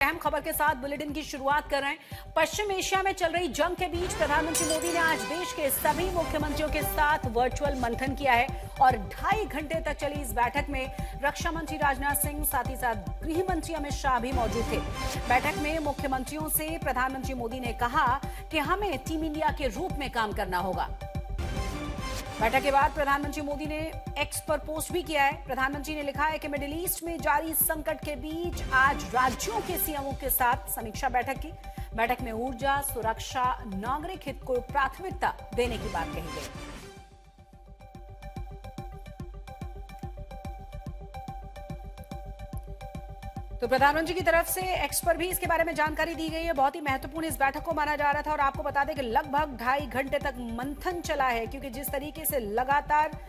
अहम खबर के साथ बुलेटिन की शुरुआत कर रहे हैं। पश्चिम एशिया में चल रही जंग के बीच प्रधानमंत्री मोदी ने आज देश के सभी मुख्यमंत्रियों के साथ वर्चुअल मंथन किया है और 2.5 घंटे तक चली इस बैठक में रक्षा मंत्री राजनाथ सिंह साथ ही साथ गृह मंत्री अमित शाह भी मौजूद थे। बैठक में मुख्यमंत्रियों से प्रधानमंत्री मोदी ने कहा कि हमें टीम इंडिया के रूप में काम करना होगा। बैठक के बाद प्रधानमंत्री मोदी ने एक्स पर पोस्ट भी किया है। प्रधानमंत्री ने लिखा है कि मिडिल ईस्ट में जारी संकट के बीच आज राज्यों के सीएमओ के साथ समीक्षा बैठक की। बैठक में ऊर्जा, सुरक्षा, नागरिक हित को प्राथमिकता देने की बात कही गई। तो प्रधानमंत्री की तरफ से एक्स पर भी इसके बारे में जानकारी दी गई है। बहुत ही महत्वपूर्ण इस बैठक को माना जा रहा था और आपको बता दें कि लगभग 2.5 घंटे तक मंथन चला है, क्योंकि जिस तरीके से लगातार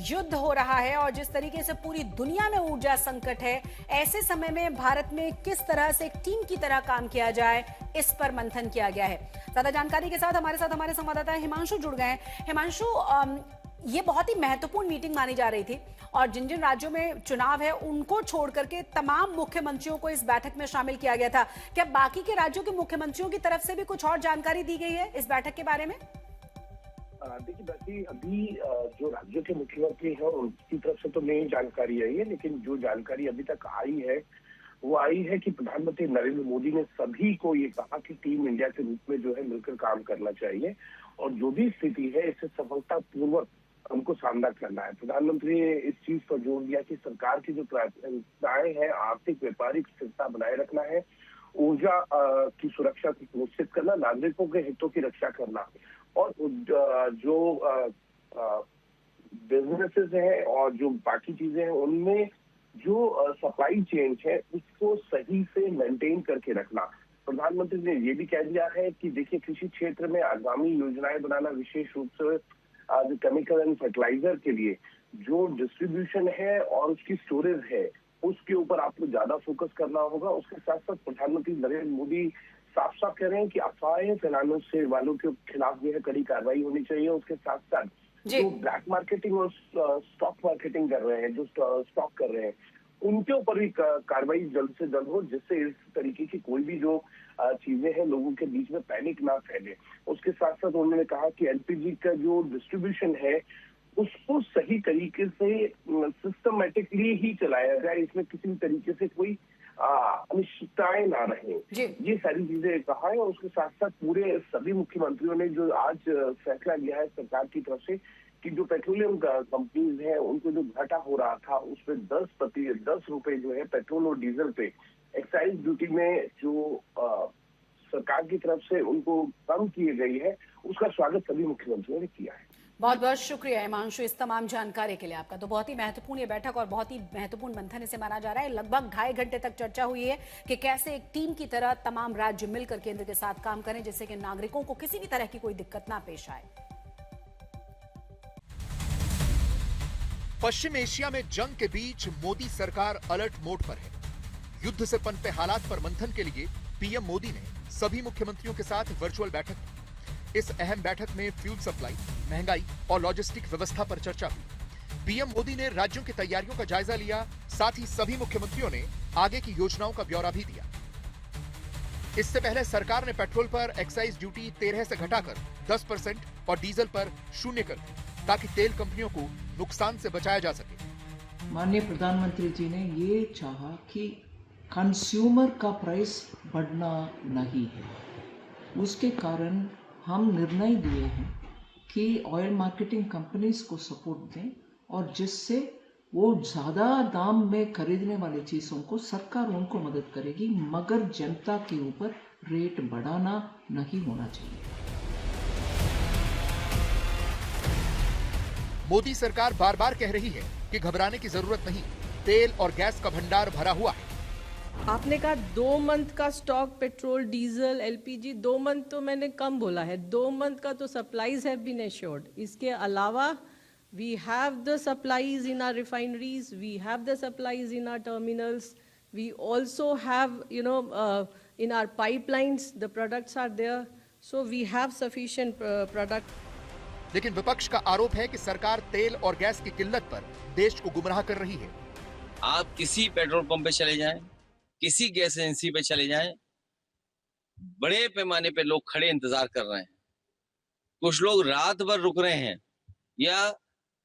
युद्ध हो रहा है और जिस तरीके से पूरी दुनिया में ऊर्जा संकट है, ऐसे समय में भारत में किस तरह से एक टीम की तरह काम किया जाए, इस पर मंथन किया गया है। ज्यादा जानकारी के साथ हमारे संवाददाता हिमांशु जुड़ गए हैं। हिमांशु, ये बहुत ही महत्वपूर्ण मीटिंग मानी जा रही थी और जिन जिन राज्यों में चुनाव है उनको छोड़ करके तमाम मुख्यमंत्रियों को इस बैठक में शामिल किया गया था। क्या बाकी के राज्यों के मुख्यमंत्रियों की तरफ से भी कुछ और जानकारी दी गई है इस बैठक के बारे में? देखिए बल्कि अभी जो राज्यों के मुख्यमंत्री हैं उनकी तरफ से तो नई जानकारी आई है, लेकिन जो जानकारी अभी तक आई है वो आई है कि प्रधानमंत्री नरेंद्र मोदी ने सभी को ये कहा कि टीम इंडिया के रूप में जो है मिलकर काम करना चाहिए और जो भी स्थिति है इसे सफलतापूर्वक हमको सामना करना है। प्रधानमंत्री ने इस चीज पर जोर दिया कि सरकार की जो प्राथमिकताएं हैं, आर्थिक व्यापारिक स्थिरता बनाए रखना है, ऊर्जा की सुरक्षा को सुनिश्चित करना, नागरिकों के हितों की रक्षा करना और जो बिजनेसेस हैं और जो बाकी चीजें हैं उनमें जो सप्लाई चेन है उसको सही से मेंटेन करके रखना। प्रधानमंत्री ने ये भी कह दिया है कि देखिए कृषि क्षेत्र में आगामी योजनाएं बनाना, विशेष रूप से जो केमिकल एंड फर्टिलाइजर के लिए जो डिस्ट्रीब्यूशन है और उसकी स्टोरेज है उसके ऊपर आपको ज्यादा फोकस करना होगा। उसके साथ साथ प्रधानमंत्री नरेंद्र मोदी साफ साफ कह रहे हैं कि अफवाहें फैलाने से वालों के खिलाफ जो है कड़ी कार्रवाई होनी चाहिए। उसके साथ साथ जो ब्लैक मार्केटिंग और स्टॉक मार्केटिंग कर रहे हैं, जो स्टॉक कर रहे हैं, उनके ऊपर भी कार्रवाई जल्द से जल्द हो, जिससे इस तरीके की कोई भी जो चीजें हैं लोगों के बीच में पैनिक ना फैले। उसके साथ साथ उन्होंने कहा कि एलपीजी का जो डिस्ट्रीब्यूशन है उसको सही तरीके से सिस्टमेटिकली ही चलाया जाए, इसमें किसी भी तरीके से कोई अनिश्चितताएं ना रहे। ये सारी चीजें कहा है और उसके साथ साथ पूरे सभी मुख्यमंत्रियों ने जो आज फैसला लिया है सरकार की तरफ से कि जो पेट्रोलियम कंपनीज हैं उनको जो घाटा हो रहा था उसमें 10 रुपए जो है पेट्रोल और डीजल पे एक्साइज ड्यूटी में जो सरकार की तरफ से उनको कम किए गई है, उसका स्वागत सभी मुख्यमंत्रियों ने किया है। बहुत बहुत शुक्रिया हिमांशु इस तमाम जानकारी के लिए आपका। तो बहुत ही महत्वपूर्ण ये बैठक और बहुत ही महत्वपूर्ण मंथन इसे माना जा रहा है। लगभग 2.5 घंटे तक चर्चा हुई है कि कैसे एक टीम की तरह तमाम राज्य मिलकर केंद्र के साथ काम करें, जिससे कि नागरिकों को किसी भी तरह की कोई दिक्कत ना पेश आए। पश्चिम एशिया में जंग के बीच मोदी सरकार अलर्ट मोड पर है। युद्ध से पनपे हालात पर मंथन के लिए पीएम मोदी ने सभी मुख्यमंत्रियों के साथ वर्चुअल बैठक की। इस अहम बैठक में फ्यूल सप्लाई, महंगाई और लॉजिस्टिक व्यवस्था पर चर्चा हुई। पीएम मोदी ने राज्यों की तैयारियों का जायजा लिया, साथ ही सभी मुख्यमंत्रियों ने आगे की योजनाओं का ब्यौरा भी दिया। इससे पहले सरकार ने पेट्रोल पर एक्साइज ड्यूटी 13 से घटाकर 10% और डीजल पर 0 कर दी, ताकि तेल कंपनियों को नुकसान से बचाया जा सके। माननीय प्रधानमंत्री जी ने ये चाहा कि कंज्यूमर का प्राइस बढ़ना नहीं है। उसके कारण हम निर्णय लिए हैं कि ऑयल मार्केटिंग कंपनीज को सपोर्ट दें और जिससे वो ज़्यादा दाम में खरीदने वाली चीज़ों को सरकार उनको मदद करेगी, मगर जनता के ऊपर रेट बढ़ाना नहीं होना चाहिए। मोदी सरकार बार बार कह रही है कि घबराने की जरूरत नहीं, तेल और गैस का भंडार भरा हुआ है। आपने कहा 2 मंथ का stock petrol, diesel, LPG, 2 month तो मैंने कम बोला है, 2 मंथ का तो सप्लाईज हैव बीन एश्योर्ड। इसके अलावा we have the supplies in our refineries, we have the supplies in our terminals, we also have in our pipelines the products are there, so we have sufficient product. लेकिन विपक्ष का आरोप है कि सरकार तेल और गैस की किल्लत पर देश को गुमराह कर रही है। आप किसी पेट्रोल पंप पे चले जाएं, किसी गैस एजेंसी पे चले जाएं, बड़े पैमाने पे लोग खड़े इंतजार कर रहे हैं। कुछ लोग रात भर रुक रहे हैं या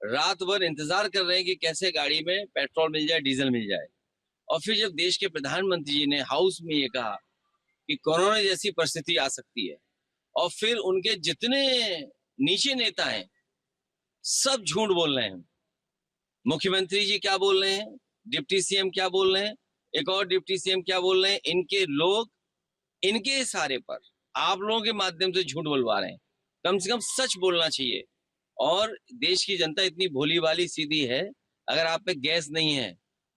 रात भर इंतजार कर रहे हैं कि कैसे गाड़ी में पेट्रोल मिल जाए, डीजल मिल जाए। और फिर जब देश के प्रधानमंत्री जी ने हाउस में ये कहा कि कोरोना जैसी परिस्थिति आ सकती है, और फिर उनके जितने नीचे नेता हैं सब झूठ बोल रहे हैं। मुख्यमंत्री जी क्या बोल रहे हैं, डिप्टी सीएम क्या बोल रहे हैं, एक और डिप्टी सीएम क्या बोल रहे हैं, इनके लोग इनके इशारे पर आप लोगों के माध्यम से झूठ बोलवा रहे हैं। कम से कम सच बोलना चाहिए। और देश की जनता इतनी भोली भाली सीधी है, अगर आप पे गैस नहीं है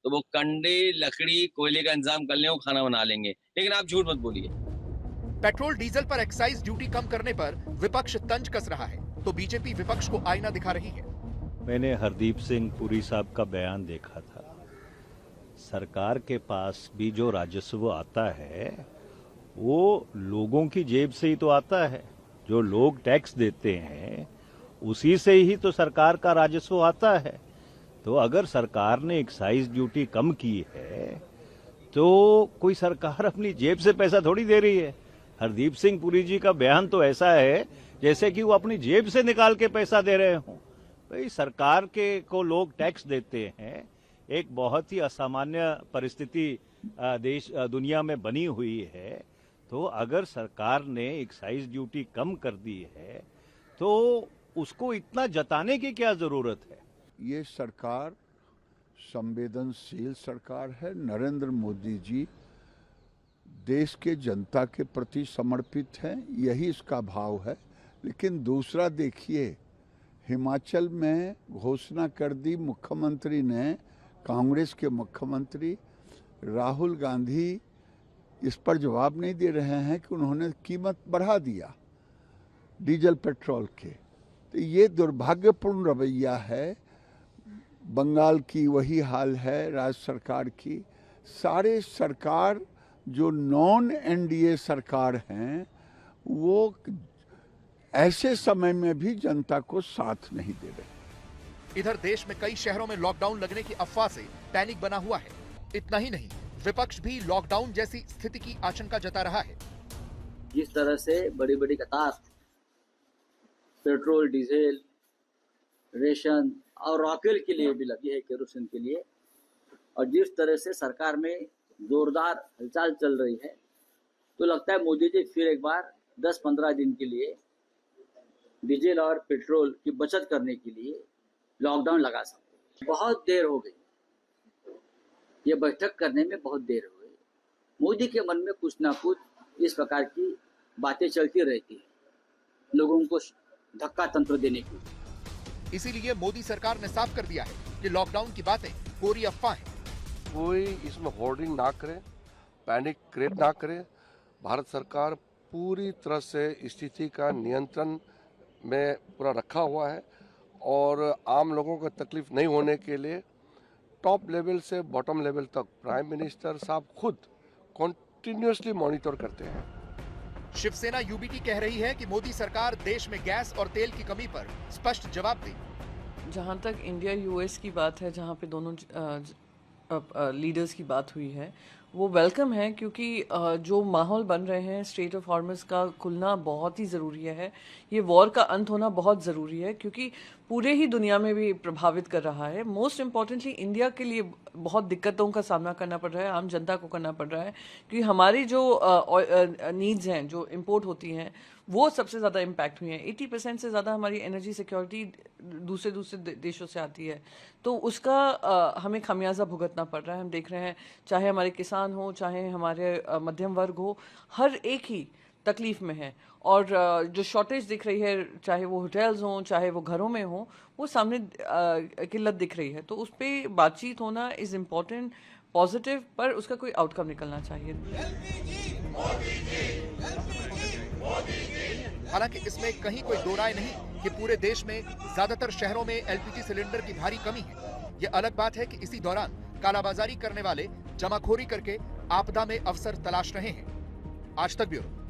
तो वो कंडे, लकड़ी, कोयले का इंतजाम कर लें, वो खाना बना लेंगे, लेकिन आप झूठ मत बोलिए। पेट्रोल डीजल पर एक्साइज ड्यूटी कम करने पर विपक्ष तंज कस रहा है तो बीजेपी विपक्ष को आईना दिखा रही है। मैंने हरदीप सिंह पुरी साहब का बयान देखा था। सरकार के पास भी जो राजस्व आता है वो लोगों की जेब से ही तो आता है। जो लोग टैक्स देते हैं उसी से ही तो सरकार का राजस्व आता है। तो अगर सरकार ने एक्साइज ड्यूटी कम की है तो कोई सरकार अपनी जेब से पैसा थोड़ी दे रही है। हरदीप सिंह पुरी जी का बयान तो ऐसा है जैसे कि वो अपनी जेब से निकाल के पैसा दे रहे हों। भाई सरकार के को लोग टैक्स देते हैं, एक बहुत ही असामान्य परिस्थिति दुनिया में बनी हुई है। तो अगर सरकार ने एक्साइज ड्यूटी कम कर दी है तो उसको इतना जताने की क्या जरूरत है। ये सरकार संवेदनशील सरकार है। नरेंद्र मोदी जी देश के जनता के प्रति समर्पित हैं, यही इसका भाव है। लेकिन दूसरा देखिए, हिमाचल में घोषणा कर दी मुख्यमंत्री ने, कांग्रेस के मुख्यमंत्री राहुल गांधी इस पर जवाब नहीं दे रहे हैं कि उन्होंने कीमत बढ़ा दिया डीजल पेट्रोल के। तो ये दुर्भाग्यपूर्ण रवैया है। बंगाल की वही हाल है, राज्य सरकार की। सारे सरकार जो नॉन एनडीए सरकार हैं वो ऐसे समय में भी जनता को साथ नहीं दे रहे। इधर देश में कई शहरों में लॉकडाउन लगने की अफवाह से पैनिक बना हुआ है। इतना ही नहीं, विपक्ष भी लॉकडाउन जैसी स्थिति की आशंका जता रहा है। जिस तरह से बड़ी बड़ी कतार पेट्रोल, डीजल, रेशन और रॉकेल के लिए भी लगी है, केरोसिन के लिए, और जिस तरह से सरकार में जोरदार हलचल चल रही है, तो लगता है मोदी जी फिर एक बार 10-15 दिन के लिए डीजल और पेट्रोल की बचत करने के लिए लॉकडाउन लगा सकते हैं। बहुत देर हो गई, ये बैठक करने में बहुत देर हो गई। मोदी के मन में कुछ ना कुछ इस प्रकार की बातें चलती रहती है, लोगों को धक्का तंत्र देने की। इसीलिए मोदी सरकार ने साफ कर दिया है कि लॉकडाउन की बातें कोरी अफवाह है। कोई इसमें होर्डिंग ना करे, पैनिक क्रिएट ना करे। भारत सरकार पूरी तरह से स्थिति का नियंत्रण में पूरा रखा हुआ है और आम लोगों को तकलीफ नहीं होने के लिए टॉप लेवल से बॉटम लेवल तक प्राइम मिनिस्टर साहब खुद कॉन्टिन्यूसली मॉनिटर करते हैं। शिवसेना यूबीटी कह रही है कि मोदी सरकार देश में गैस और तेल की कमी पर स्पष्ट जवाब दे। जहां तक इंडिया यूएस की बात है, जहां पे दोनों लीडर्स की बात हुई है, वो वेलकम है, क्योंकि जो माहौल बन रहे हैं, स्ट्रेट ऑफ हॉर्मस का खुलना बहुत ही ज़रूरी है। ये वॉर का अंत होना बहुत ज़रूरी है, क्योंकि पूरे ही दुनिया में भी प्रभावित कर रहा है। मोस्ट इम्पॉर्टेंटली इंडिया के लिए बहुत दिक्कतों का सामना करना पड़ रहा है, आम जनता को करना पड़ रहा है, क्योंकि हमारी जो नीड्स हैं, जो इम्पोर्ट होती हैं, वो सबसे ज़्यादा इम्पैक्ट हुई हैं। 80% से ज़्यादा हमारी एनर्जी सिक्योरिटी दूसरे देशों से आती है, तो उसका हमें खमियाजा भुगतना पड़ रहा है। हम देख रहे हैं, चाहे हमारे किसान हो, चाहे हमारे मध्यम वर्ग हो, हर एक ही तकलीफ में है। और जो शॉर्टेज दिख रही है, चाहे वो होटल्स हों, चाहे वो घरों में हों, वो सामने किल्लत दिख रही है। तो उस पर बातचीत होना इज़ इम्पॉर्टेंट, पॉजिटिव, पर उसका कोई आउटकम निकलना चाहिए। हालांकि इसमें कहीं कोई दो राय नहीं कि पूरे देश में ज्यादातर शहरों में एलपीजी सिलेंडर की भारी कमी है। ये अलग बात है कि इसी दौरान कालाबाजारी करने वाले जमाखोरी करके आपदा में अवसर तलाश रहे हैं। आज तक ब्यूरो।